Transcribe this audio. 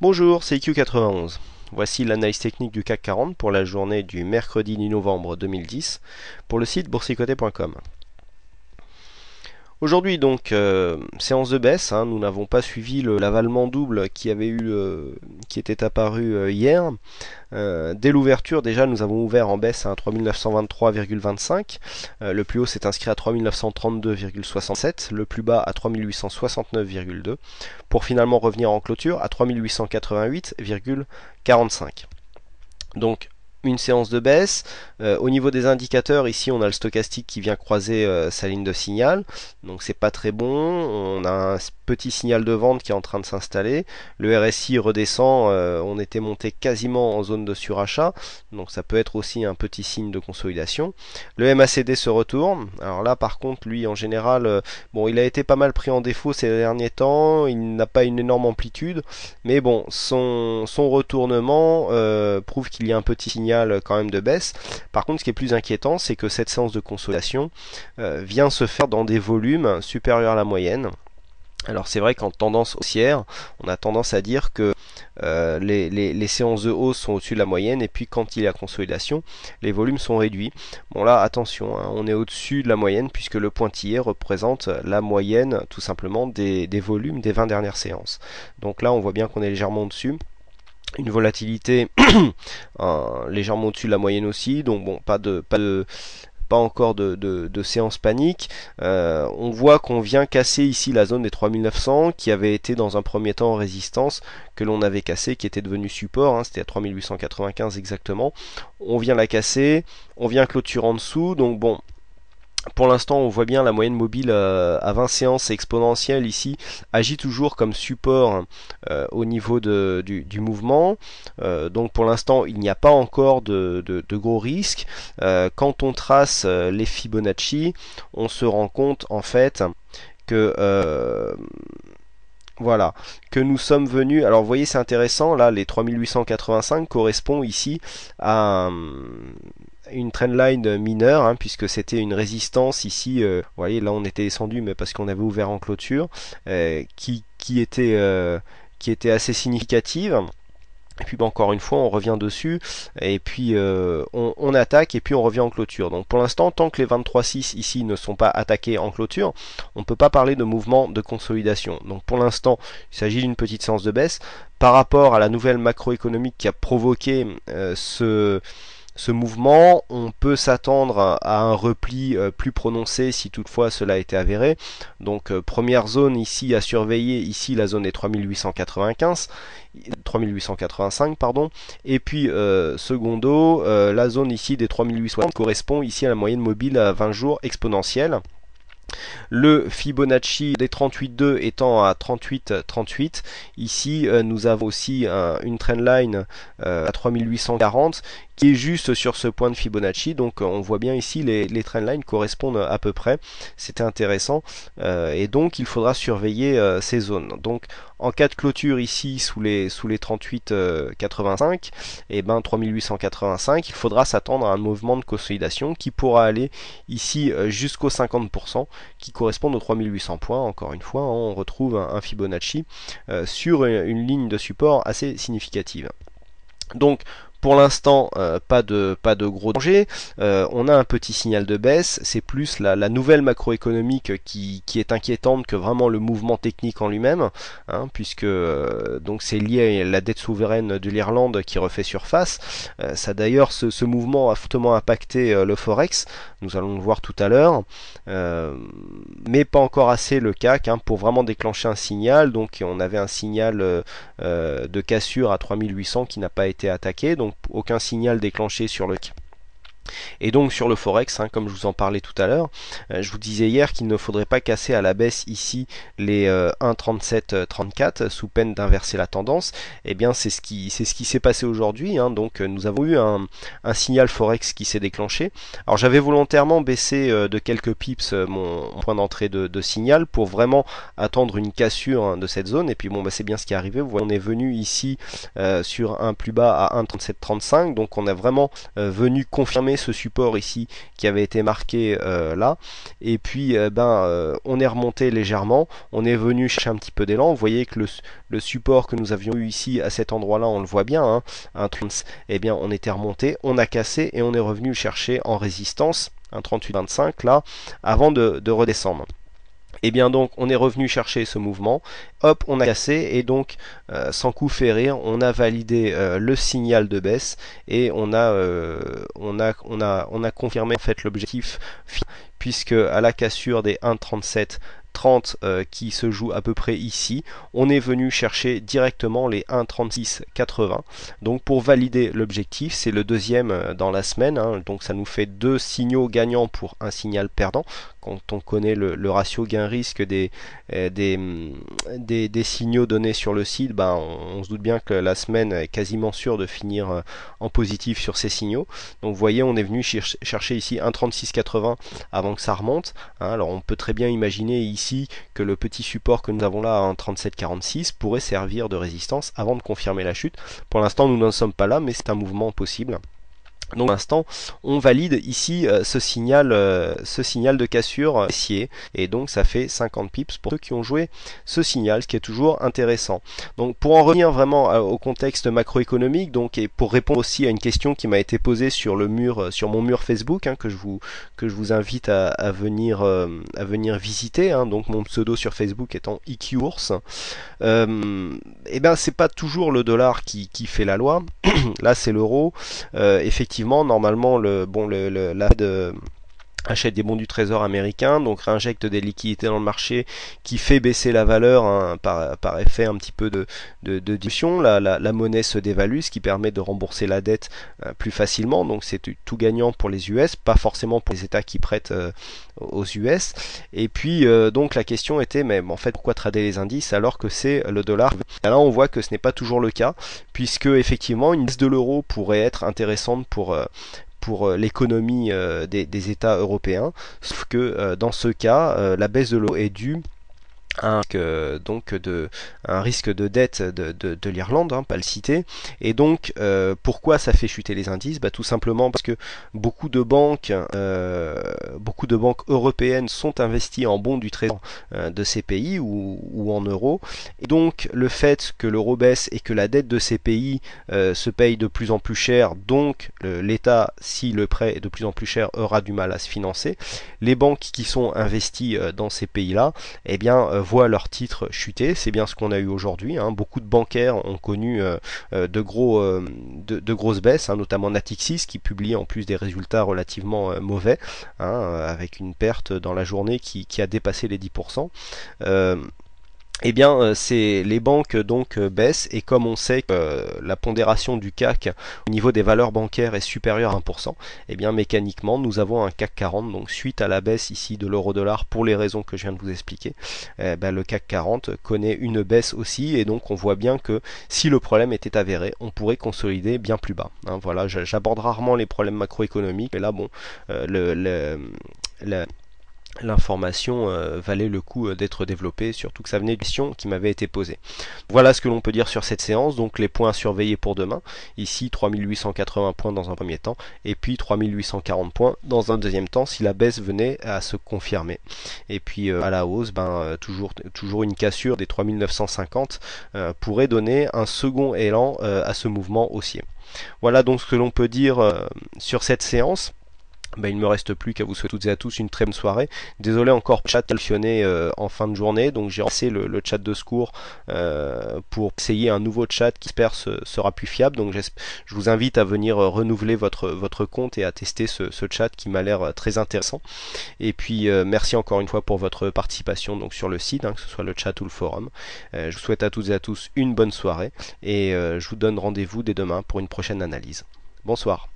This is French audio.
Bonjour, c'est IQ91. Voici l'analyse technique du CAC 40 pour la journée du mercredi 10 novembre 2010 pour le site boursicoté.com. Aujourd'hui donc séance de baisse, nous n'avons pas suivi l'avalement double qui était apparu hier. Dès l'ouverture déjà nous avons ouvert en baisse à 3923,25. Le plus haut s'est inscrit à 3932,67, le plus bas à 3869,2 pour finalement revenir en clôture à 3888,45. Donc une séance de baisse. Au niveau des indicateurs, ici on a le stochastique qui vient croiser sa ligne de signal, donc c'est pas très bon. On a un petit signal de vente qui est en train de s'installer. Le RSI redescend, on était monté quasiment en zone de surachat, donc ça peut être aussi un petit signe de consolidation. Le MACD se retourne. Alors là par contre lui en général, bon, il a été pas mal pris en défaut ces derniers temps, il n'a pas une énorme amplitude, mais bon, son retournement prouve qu'il y a un petit signal quand même de baisse. Par contre, ce qui est plus inquiétant, c'est que cette séance de consolidation vient se faire dans des volumes supérieurs à la moyenne. Alors c'est vrai qu'en tendance haussière, on a tendance à dire que les séances de hausse sont au-dessus de la moyenne, et puis quand il y a consolidation, les volumes sont réduits. Bon là, attention, on est au-dessus de la moyenne puisque le pointillé représente la moyenne tout simplement des volumes des 20 dernières séances. Donc là, on voit bien qu'on est légèrement au-dessus. Une volatilité légèrement au-dessus de la moyenne aussi, donc bon, pas encore de séance panique. On voit qu'on vient casser ici la zone des 3900 qui avait été dans un premier temps en résistance, que l'on avait cassé, qui était devenu support, c'était à 3895 exactement. On vient la casser, on vient clôturer en dessous, donc bon, pour l'instant, on voit bien la moyenne mobile à 20 séances exponentielle ici agit toujours comme support au niveau du mouvement. Donc pour l'instant, il n'y a pas encore de gros risques. Quand on trace les Fibonacci, on se rend compte en fait que voilà, que nous sommes venus. Alors vous voyez, c'est intéressant, là les 3885 correspond ici à une trendline mineure, puisque c'était une résistance ici, vous voyez là on était descendu mais parce qu'on avait ouvert en clôture, qui était assez significative. Et puis encore une fois on revient dessus, et puis on attaque, et puis on revient en clôture. Donc pour l'instant, tant que les 23,6 ici ne sont pas attaqués en clôture, on ne peut pas parler de mouvement de consolidation. Donc pour l'instant, il s'agit d'une petite séance de baisse par rapport à la nouvelle macroéconomique qui a provoqué ce mouvement. On peut s'attendre à un repli plus prononcé si toutefois cela a été avéré. Donc première zone ici à surveiller, ici la zone est 3885 pardon, et puis secondo, la zone ici des 3860 correspond ici à la moyenne mobile à 20 jours exponentielle. Le Fibonacci des 38,2 étant à 38,38. Ici, nous avons aussi une trendline à 3840 qui est juste sur ce point de Fibonacci. Donc, on voit bien ici les trendlines correspondent à peu près. C'était intéressant. Et donc, il faudra surveiller ces zones. Donc, en cas de clôture ici sous les 38,85, et ben 3885, il faudra s'attendre à un mouvement de consolidation qui pourra aller ici jusqu'aux 50%, qui correspondent aux 3800 points. Encore une fois, on retrouve un Fibonacci sur une ligne de support assez significative. Donc pour l'instant, pas de gros danger. On a un petit signal de baisse. C'est plus la nouvelle macroéconomique qui est inquiétante que vraiment le mouvement technique en lui-même, puisque donc c'est lié à la dette souveraine de l'Irlande qui refait surface. Ça d'ailleurs, ce mouvement a fortement impacté le Forex. Nous allons le voir tout à l'heure, mais pas encore assez le CAC pour vraiment déclencher un signal. Donc on avait un signal de cassure à 3800 qui n'a pas été attaqué. Donc aucun signal déclenché sur le CAC. Et donc sur le Forex, comme je vous en parlais tout à l'heure, je vous disais hier qu'il ne faudrait pas casser à la baisse ici les 1,3734 sous peine d'inverser la tendance. Et bien c'est ce qui s'est passé aujourd'hui. Donc nous avons eu un signal Forex qui s'est déclenché. Alors j'avais volontairement baissé de quelques pips mon point d'entrée de signal pour vraiment attendre une cassure de cette zone. Et puis bon, c'est bien ce qui est arrivé. Vous voyez, on est venu ici sur un plus bas à 1,3735. Donc on a vraiment venu confirmer ce support ici qui avait été marqué là, et puis on est remonté légèrement, on est venu chercher un petit peu d'élan. Vous voyez que le support que nous avions eu ici à cet endroit là, on le voit bien, hein, et bien on était remonté, on a cassé et on est revenu chercher en résistance un 38,25 là avant de redescendre. Et bien donc on est revenu chercher ce mouvement, hop on a cassé, et donc sans coup fait rire on a validé le signal de baisse, et on a confirmé en fait l'objectif, puisque à la cassure des 1,3730 qui se joue à peu près ici, on est venu chercher directement les 1,3680. Donc pour valider l'objectif, c'est le deuxième dans la semaine, hein, donc ça nous fait 2 signaux gagnants pour un signal perdant. Quand on connaît le ratio gain-risque des signaux donnés sur le site, on se doute bien que la semaine est quasiment sûre de finir en positif sur ces signaux. Donc vous voyez, on est venu chercher ici 1,3680 avant que ça remonte, hein. Alors on peut très bien imaginer ici que le petit support que nous avons là à 1,3746 pourrait servir de résistance avant de confirmer la chute. Pour l'instant nous n'en sommes pas là, mais c'est un mouvement possible. Donc pour l'instant on valide ici ce signal de cassure baissier, et donc ça fait 50 pips pour ceux qui ont joué ce signal, ce qui est toujours intéressant. Donc pour en revenir vraiment au contexte macroéconomique, donc, et pour répondre aussi à une question qui m'a été posée sur le mur, sur mon mur Facebook, hein, que je vous invite à venir visiter, hein, donc mon pseudo sur Facebook étant IQOurs. Et ben c'est pas toujours le dollar qui fait la loi. Là c'est l'euro. Effectivement, normalement la Fed achète des bons du trésor américain, donc réinjecte des liquidités dans le marché, qui fait baisser la valeur, hein, par effet un petit peu de dilution. La monnaie se dévalue, ce qui permet de rembourser la dette plus facilement, donc c'est tout gagnant pour les US, pas forcément pour les États qui prêtent aux US. Et puis donc la question était, mais en fait pourquoi trader les indices alors que c'est le dollar? Et là on voit que ce n'est pas toujours le cas, puisque effectivement une baisse de l'euro pourrait être intéressante pour l'économie des États européens, sauf que dans ce cas, la baisse de l'euro est due un risque de dette de l'Irlande, hein, pas le citer. Et donc pourquoi ça fait chuter les indices? Tout simplement parce que beaucoup de banques européennes sont investies en bons du trésor de ces pays, ou en euros, et donc le fait que l'euro baisse et que la dette de ces pays se paye de plus en plus cher, donc l'État, si le prêt est de plus en plus cher, aura du mal à se financer. Les banques qui sont investies dans ces pays-là, eh bien voient leurs titres chuter. C'est bien ce qu'on a eu aujourd'hui, hein. Beaucoup de bancaires ont connu de grosses baisses, hein, notamment Natixis qui publie en plus des résultats relativement mauvais, hein, avec une perte dans la journée qui a dépassé les 10%. Eh bien, les banques donc baissent, et comme on sait que la pondération du CAC au niveau des valeurs bancaires est supérieure à 1%, eh bien mécaniquement nous avons un CAC 40, donc suite à la baisse ici de l'euro-dollar pour les raisons que je viens de vous expliquer, le CAC 40 connaît une baisse aussi, et donc on voit bien que si le problème était avéré, on pourrait consolider bien plus bas, hein. Voilà, j'aborde rarement les problèmes macroéconomiques, mais là bon, l'information valait le coup d'être développée, surtout que ça venait d'une question qui m'avait été posée. Voilà ce que l'on peut dire sur cette séance. Donc les points à surveiller pour demain, ici 3880 points dans un premier temps, et puis 3840 points dans un deuxième temps si la baisse venait à se confirmer. Et puis à la hausse, toujours une cassure des 3950 pourrait donner un second élan à ce mouvement haussier. Voilà donc ce que l'on peut dire sur cette séance. Il ne me reste plus qu'à vous souhaiter toutes et à tous une très bonne soirée. Désolé encore pour le chat fonctionné en fin de journée, donc j'ai lancé le chat de secours pour essayer un nouveau chat qui j'espère sera plus fiable. Donc je vous invite à venir renouveler votre compte et à tester ce chat qui m'a l'air très intéressant. Et puis merci encore une fois pour votre participation donc sur le site, hein, que ce soit le chat ou le forum. Je vous souhaite à toutes et à tous une bonne soirée, et je vous donne rendez-vous dès demain pour une prochaine analyse. Bonsoir.